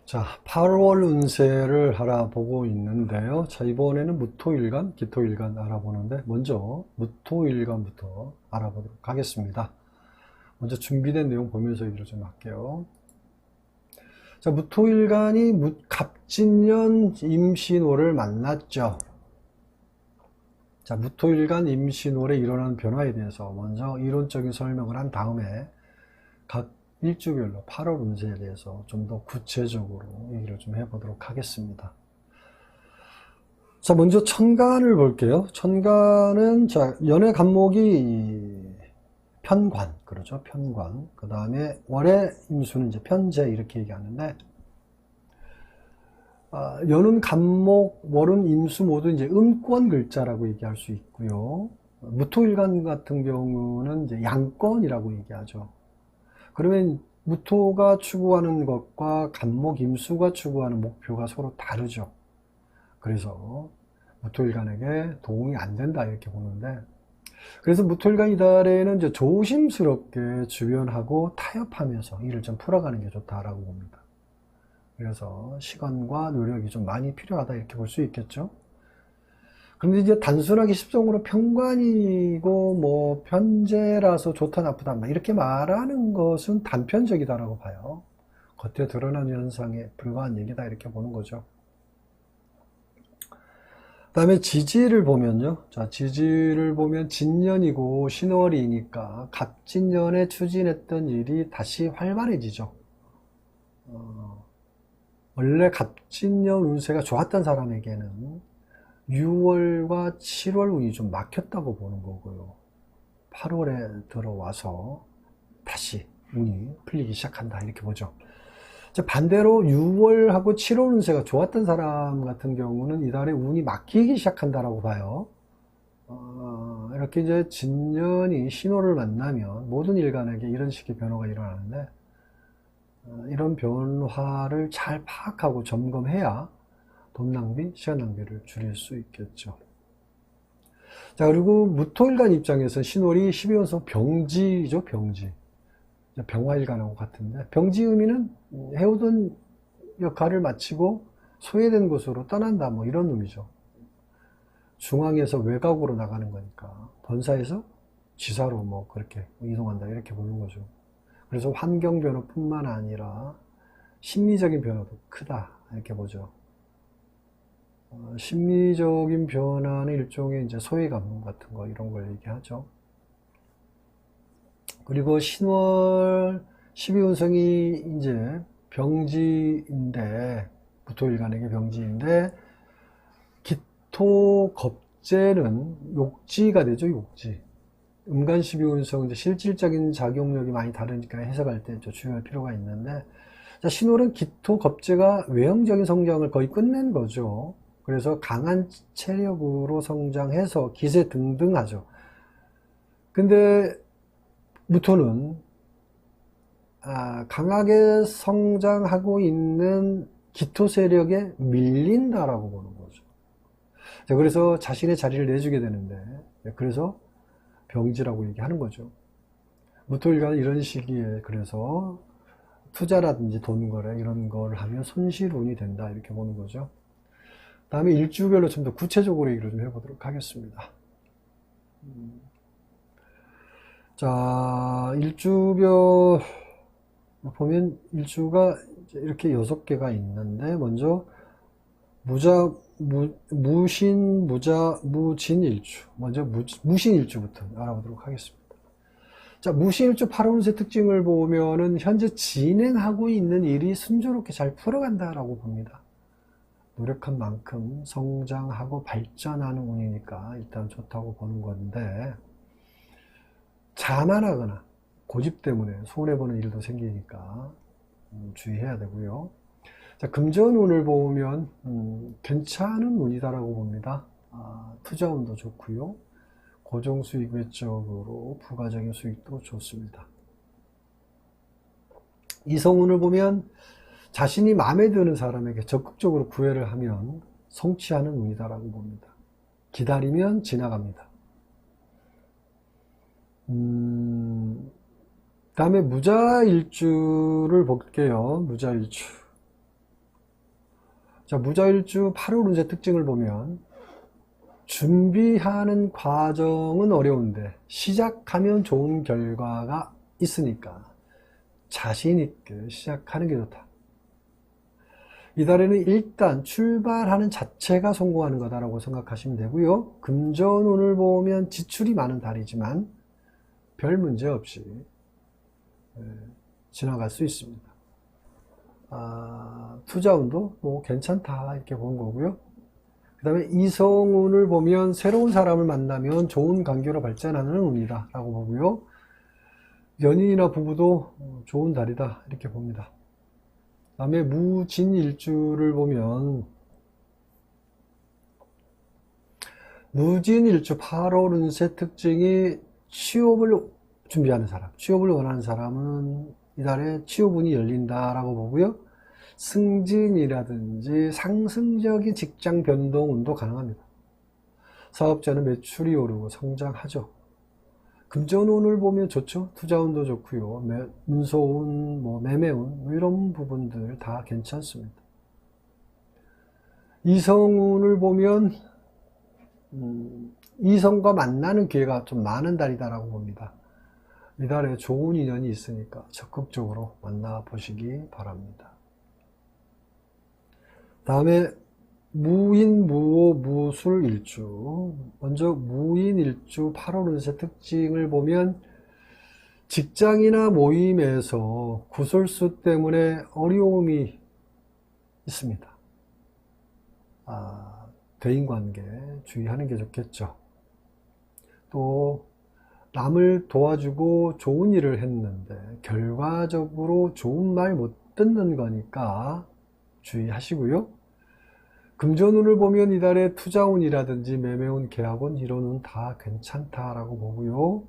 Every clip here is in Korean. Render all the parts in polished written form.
자, 8월 운세를 알아보고 있는데요. 자, 이번에는 무토일간, 기토일간 알아보는데, 먼저 무토일간부터 알아보도록 하겠습니다. 먼저 준비된 내용 보면서 얘기를 좀 할게요. 자, 무토일간이 갑진년 임신호를 만났죠. 자, 무토일간 임신월에 일어난 변화에 대해서 먼저 이론적인 설명을 한 다음에 각 일주별로 8월 운세에 대해서 좀 더 구체적으로 얘기를 좀 해보도록 하겠습니다. 자, 먼저 천간을 볼게요. 천간은, 자, 연의 간목이 편관, 그러죠. 편관. 그 다음에 월의 임수는 이제 편재, 이렇게 얘기하는데, 연은 간목, 월은 임수 모두 이제 음권 글자라고 얘기할 수 있고요. 무토일간 같은 경우는 이제 양권이라고 얘기하죠. 그러면 무토가 추구하는 것과 간목 임수가 추구하는 목표가 서로 다르죠. 그래서 무토일간에게 도움이 안 된다 이렇게 보는데, 그래서 무토일간 이달에는 이제 조심스럽게 주변하고 타협하면서 일을 좀 풀어가는 게 좋다라고 봅니다. 그래서 시간과 노력이 좀 많이 필요하다 이렇게 볼 수 있겠죠. 그런데 이제 단순하게 십성으로 편관이고 뭐 편재라서 좋다 나쁘다 이렇게 말하는 것은 단편적이다라고 봐요. 겉에 드러나는 현상에 불과한 얘기다 이렇게 보는 거죠. 그 다음에 지지를 보면요. 자, 지지를 보면 진년이고 신월이니까 갑진년에 추진했던 일이 다시 활발해지죠. 원래 갑진년 운세가 좋았던 사람에게는 6월과 7월 운이 좀 막혔다고 보는 거고요. 8월에 들어와서 다시 운이 풀리기 시작한다 이렇게 보죠. 반대로 6월하고 7월 운세가 좋았던 사람 같은 경우는 이달에 운이 막히기 시작한다라고 봐요. 이렇게 이제 진년이 신호를 만나면 모든 일간에게 이런 식의 변화가 일어나는데, 이런 변화를 잘 파악하고 점검해야 돈 낭비, 시간 낭비를 줄일 수 있겠죠. 자, 그리고 무토일간 입장에서 신월이 12연속 병지죠, 병지. 병화일간하고 같은데, 병지 의미는 해오던 역할을 마치고 소외된 곳으로 떠난다, 뭐 이런 의미죠. 중앙에서 외곽으로 나가는 거니까, 본사에서 지사로 뭐 그렇게 이동한다, 이렇게 보는 거죠. 그래서 환경 변화뿐만 아니라 심리적인 변화도 크다, 이렇게 보죠. 심리적인 변화는 일종의 이제 소외감 같은 거, 이런 걸 얘기하죠. 그리고 신월 12운성이 이제 병지인데, 무토일간에게 병지인데, 기토 겁재는 욕지가 되죠, 욕지. 음간 12운성, 이제 실질적인 작용력이 많이 다르니까 해석할 때 주의할 필요가 있는데, 자, 신월은 기토 겁재가 외형적인 성장을 거의 끝낸 거죠. 그래서 강한 체력으로 성장해서 기세 등등하죠. 근데 무토는 강하게 성장하고 있는 기토 세력에 밀린다라고 보는 거죠. 그래서 자신의 자리를 내주게 되는데, 그래서 병지라고 얘기하는 거죠. 무토일간은 이런 시기에 그래서 투자라든지 돈 거래 이런 걸 하면 손실운이 된다 이렇게 보는 거죠. 다음에 일주별로 좀 더 구체적으로 얘기를 좀 해보도록 하겠습니다. 자, 일주별 보면 일주가 이렇게 6개가 있는데, 먼저 무신, 무자, 무진일주. 먼저 무신일주부터 알아보도록 하겠습니다. 자, 무신일주 8운세 특징을 보면은 현재 진행하고 있는 일이 순조롭게 잘 풀어간다라고 봅니다. 노력한 만큼 성장하고 발전하는 운이니까 일단 좋다고 보는 건데, 자만하거나 고집 때문에 손해보는 일도 생기니까 주의해야 되고요. 자, 금전운을 보면 괜찮은 운이다라고 봅니다. 투자운도 좋고요. 고정수익 외적으로 부가적인 수익도 좋습니다. 이성운을 보면 자신이 마음에 드는 사람에게 적극적으로 구애를 하면 성취하는 운이다라고 봅니다. 기다리면 지나갑니다. 다음에 무자일주를 볼게요. 무자일주. 자, 무자일주 8월 운세 특징을 보면 준비하는 과정은 어려운데 시작하면 좋은 결과가 있으니까 자신 있게 시작하는 게 좋다. 이달에는 일단 출발하는 자체가 성공하는 거다라고 생각하시면 되고요. 금전운을 보면 지출이 많은 달이지만 별 문제 없이 지나갈 수 있습니다. 투자운도 뭐 괜찮다 이렇게 본 거고요. 그 다음에 이성운을 보면 새로운 사람을 만나면 좋은 관계로 발전하는 운이다 라고 보고요. 연인이나 부부도 좋은 달이다 이렇게 봅니다. 그 다음에 무진일주를 보면 무진일주 8월 운세 특징이 취업을 준비하는 사람, 취업을 원하는 사람은 이달에 취업운이 열린다라고 보고요. 승진이라든지 상승적인 직장 변동운도 가능합니다. 사업자는 매출이 오르고 성장하죠. 금전운을 보면 좋죠. 투자운도 좋고요. 문서운, 매매운 이런 부분들 다 괜찮습니다. 이성운을 보면 이성과 만나는 기회가 좀 많은 달이다라고 봅니다. 이달에 좋은 인연이 있으니까 적극적으로 만나보시기 바랍니다. 다음에 무인, 무오, 무술 일주. 먼저 무인 일주 8월 운세 특징을 보면 직장이나 모임에서 구설수 때문에 어려움이 있습니다. 대인관계 주의하는 게 좋겠죠. 또 남을 도와주고 좋은 일을 했는데 결과적으로 좋은 말 못 듣는 거니까 주의하시고요. 금전운을 보면 이달에 투자운이라든지 매매운, 계약운 이런 운 다 괜찮다라고 보고요.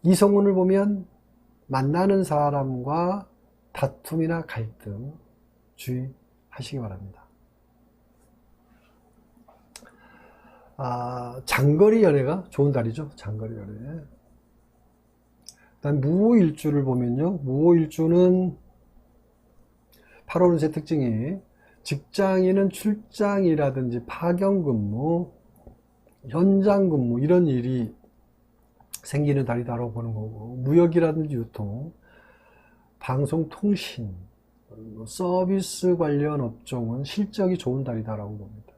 이성운을 보면 만나는 사람과 다툼이나 갈등 주의하시기 바랍니다. 장거리 연애가 좋은 달이죠. 장거리 연애. 일단 무오일주를 보면요. 무오일주는 8월 운세 특징이 직장인은 출장이라든지 파견근무, 현장근무 이런 일이 생기는 달이다라고 보는 거고, 무역이라든지 유통, 방송통신, 서비스 관련 업종은 실적이 좋은 달이다라고 봅니다.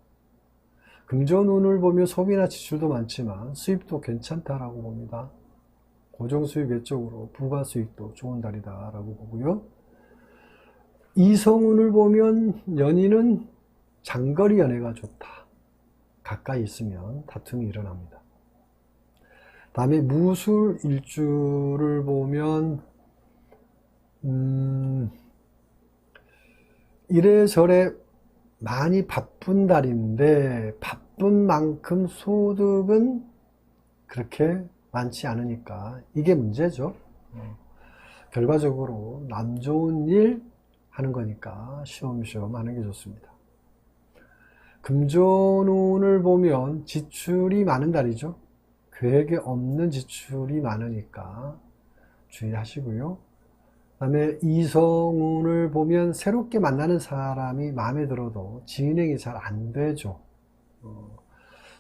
금전운을 보면 소비나 지출도 많지만 수입도 괜찮다라고 봅니다. 고정수입 외적으로 부가수익도 좋은 달이다라고 보고요. 이성운을 보면 연인은 장거리 연애가 좋다. 가까이 있으면 다툼이 일어납니다. 다음에 무술 일주를 보면 이래저래 많이 바쁜 달인데 바쁜 만큼 소득은 그렇게 많지 않으니까 이게 문제죠. 결과적으로 남 좋은 일 하는 거니까 쉬엄쉬엄 하는 게 좋습니다. 금전운을 보면 지출이 많은 달이죠. 계획에 없는 지출이 많으니까 주의하시고요. 그 다음에 이성운을 보면 새롭게 만나는 사람이 마음에 들어도 진행이 잘 안 되죠.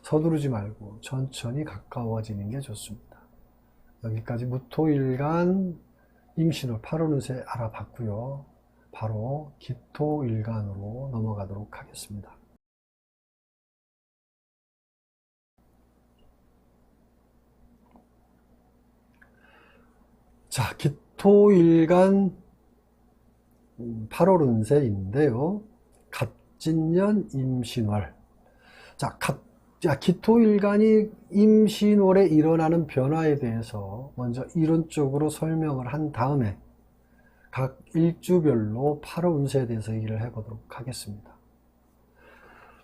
서두르지 말고 천천히 가까워지는 게 좋습니다. 여기까지 무토일간 임신월 8월 운세 알아봤고요. 바로 기토일간으로 넘어가도록 하겠습니다. 자, 기토일간 8월 운세인데요. 갑진년 임신월. 자, 기토일간이 임신월에 일어나는 변화에 대해서 먼저 이론적으로 설명을 한 다음에 각 일주별로 8월 운세에 대해서 얘기를 해보도록 하겠습니다.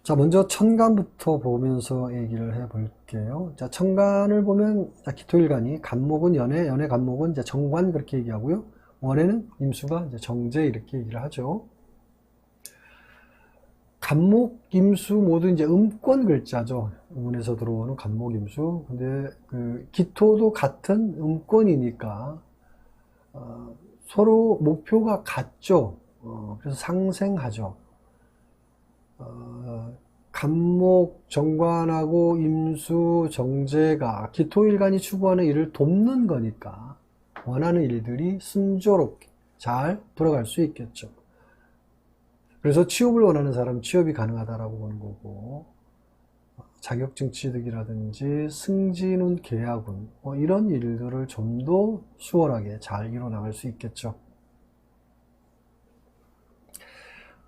자, 먼저 천간부터 보면서 얘기를 해볼게요. 자, 천간을 보면 기토일간이 간목은 연애 간목은 이제 정관 그렇게 얘기하고요. 월에는 임수가 이제 정제 이렇게 얘기를 하죠. 간목, 임수 모두 이제 음권 글자죠. 운에서 들어오는 간목, 임수. 근데 그 기토도 같은 음권이니까 서로 목표가 같죠. 그래서 상생하죠. 간목, 정관하고 임수, 정제가 기토일간이 추구하는 일을 돕는 거니까 원하는 일들이 순조롭게 잘 돌아갈 수 있겠죠. 그래서 취업을 원하는 사람은 취업이 가능하다라고 보는 거고, 자격증 취득이라든지 승진운, 계약운 이런 일들을 좀 더 수월하게 잘 이뤄나갈 수 있겠죠.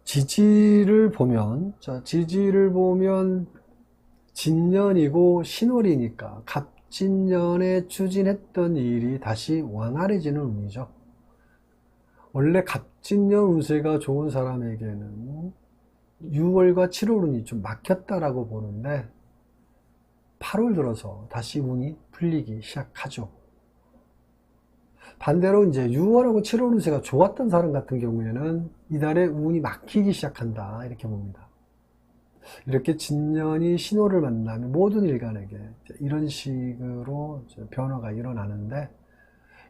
지지를 보면, 진년이고 신월이니까 갑진년에 추진했던 일이 다시 원활해지는 운이죠. 원래 갑진년 운세가 좋은 사람에게는 6월과 7월 운이 좀 막혔다라고 보는데 8월 들어서 다시 운이 풀리기 시작하죠. 반대로 이제 6월하고 7월 운세가 좋았던 사람 같은 경우에는 이달에 운이 막히기 시작한다 이렇게 봅니다. 이렇게 진년이 신호를 만나면 모든 일간에게 이런 식으로 변화가 일어나는데,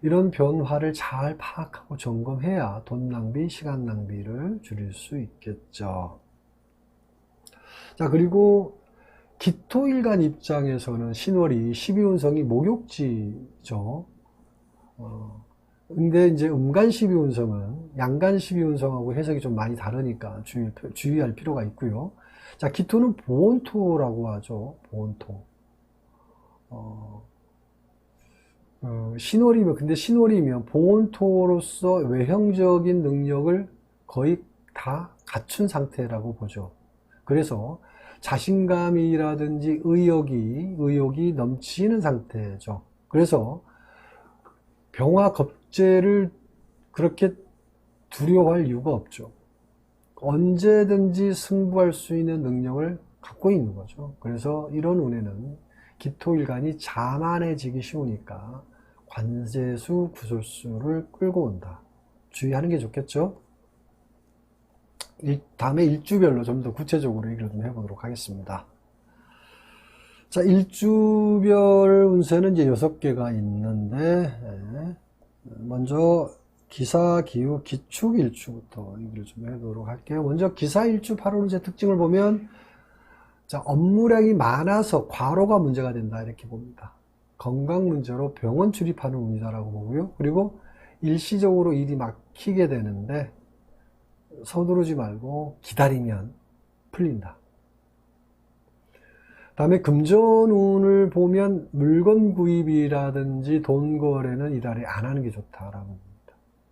이런 변화를 잘 파악하고 점검해야 돈 낭비, 시간 낭비를 줄일 수 있겠죠. 자, 그리고 기토일간 입장에서는 신월이 12운성이 목욕지죠. 근데 이제 음간 12운성은 양간 12운성하고 해석이 좀 많이 다르니까 주의할 필요가 있고요. 자, 기토는 보온토라고 하죠. 보온토. 근데 신월이면 보온토로서 외형적인 능력을 거의 다 갖춘 상태라고 보죠. 그래서 자신감이라든지 의욕이 넘치는 상태죠. 그래서 병화 겁재를 그렇게 두려워할 이유가 없죠. 언제든지 승부할 수 있는 능력을 갖고 있는 거죠. 그래서 이런 운에는 기토일간이 자만해지기 쉬우니까 관제수, 구솔수를 끌고 온다. 주의하는 게 좋겠죠. 다음에 일주별로 좀 더 구체적으로 얘기를 좀 해보도록 하겠습니다. 자, 일주별 운세는 이제 6개가 있는데, 먼저 기사, 기후, 기축, 일주부터 얘기를 좀 해보도록 할게요. 먼저 기사, 일주, 8월 운세 특징을 보면, 자, 업무량이 많아서 과로가 문제가 된다 이렇게 봅니다. 건강 문제로 병원 출입하는 운이다라고 보고요. 그리고 일시적으로 일이 막히게 되는데 서두르지 말고 기다리면 풀린다. 다음에 금전운을 보면 물건 구입이라든지 돈 거래는 이달에 안 하는 게 좋다라고 봅니다.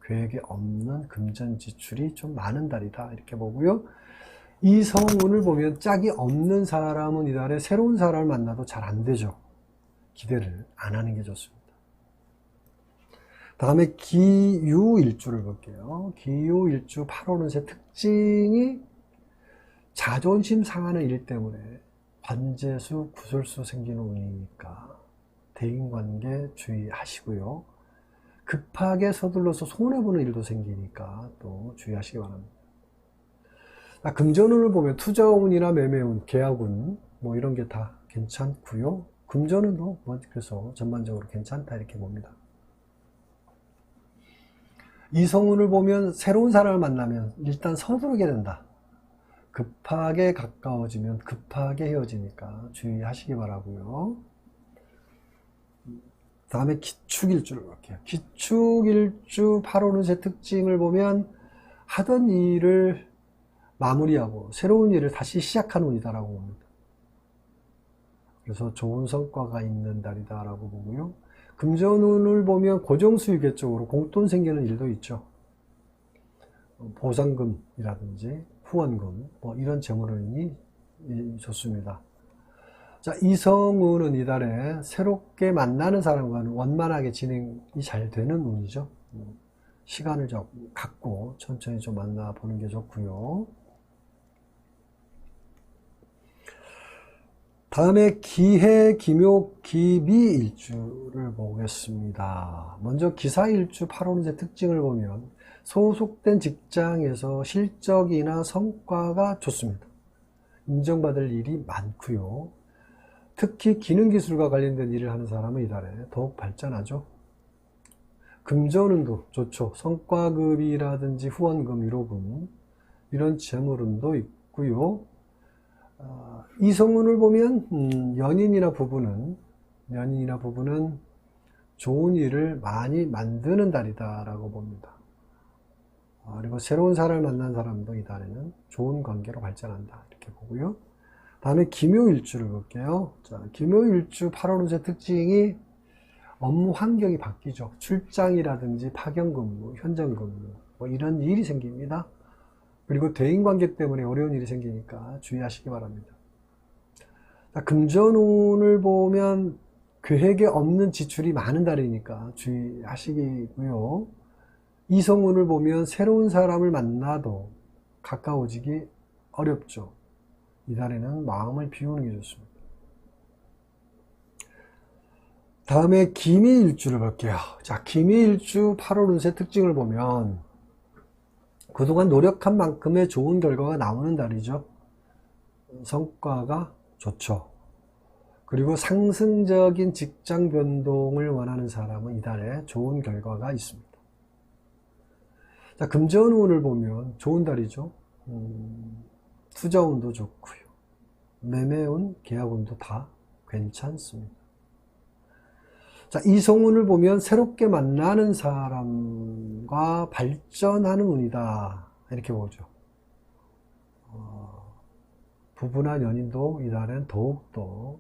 계획에 없는 금전 지출이 좀 많은 달이다 이렇게 보고요. 이성운을 보면 짝이 없는 사람은 이달에 새로운 사람을 만나도 잘 안 되죠. 기대를 안 하는 게 좋습니다. 다음에 기유일주를 볼게요. 기유일주 8월 운세 특징이 자존심 상하는 일 때문에 관제수, 구설수 생기는 운이니까 대인관계 주의하시고요. 급하게 서둘러서 손해보는 일도 생기니까 또 주의하시기 바랍니다. 금전운을 보면 투자운이나 매매운, 계약운 이런 게 다 괜찮고요. 금전운도 그래서 전반적으로 괜찮다 이렇게 봅니다. 이성운을 보면 새로운 사람을 만나면 일단 서두르게 된다. 급하게 가까워지면 급하게 헤어지니까 주의하시기 바라고요. 다음에 기축일주를 볼게요. 기축일주 8월 운세 특징을 보면 하던 일을 마무리하고 새로운 일을 다시 시작하는 운이다라고 봅니다. 그래서 좋은 성과가 있는 달이다라고 보고요. 금전운을 보면 고정수익의 쪽으로 공돈 생기는 일도 있죠. 보상금이라든지 후원금 이런 재물운이 좋습니다. 자, 이성운은 이달에 새롭게 만나는 사람과는 원만하게 진행이 잘 되는 운이죠. 시간을 좀 갖고 천천히 좀 만나보는 게 좋고요. 다음에 기해, 기묘, 기미일주를 보겠습니다. 먼저 기사일주 8월 운세 특징을 보면 소속된 직장에서 실적이나 성과가 좋습니다. 인정받을 일이 많고요. 특히 기능기술과 관련된 일을 하는 사람은 이달에 더욱 발전하죠. 금전운도 좋죠. 성과급이라든지 후원금, 위로금 이런 재물운도 있고요. 이성운을 보면 연인이나 부부는 좋은 일을 많이 만드는 달이다라고 봅니다. 그리고 새로운 사람을 만난 사람도 이 달에는 좋은 관계로 발전한다 이렇게 보고요. 다음에 기묘일주를 볼게요. 자, 기묘일주 8월 운세 특징이 업무 환경이 바뀌죠. 출장이라든지 파견근무, 현장근무 뭐 이런 일이 생깁니다. 그리고 대인관계 때문에 어려운 일이 생기니까 주의하시기 바랍니다. 자, 금전운을 보면 계획에 없는 지출이 많은 달이니까 주의하시고요. 이성운을 보면 새로운 사람을 만나도 가까워지기 어렵죠. 이 달에는 마음을 비우는 게 좋습니다. 다음에 기미일주를 볼게요. 자, 기미일주 8월 운세 특징을 보면 그동안 노력한 만큼의 좋은 결과가 나오는 달이죠. 성과가 좋죠. 그리고 상승적인 직장 변동을 원하는 사람은 이달에 좋은 결과가 있습니다. 자, 금전운을 보면 좋은 달이죠. 투자운도 좋고요. 매매운, 계약운도 다 괜찮습니다. 자, 이성운을 보면 새롭게 만나는 사람과 발전하는 운이다 이렇게 보죠. 부부나 연인도 이달엔 더욱더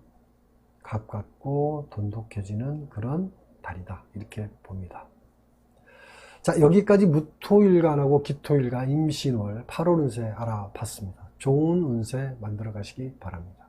가깝고 돈독해지는 그런 달이다 이렇게 봅니다. 자, 여기까지 무토일간하고 기토일간 임신월 8월 운세 알아봤습니다. 좋은 운세 만들어 가시기 바랍니다.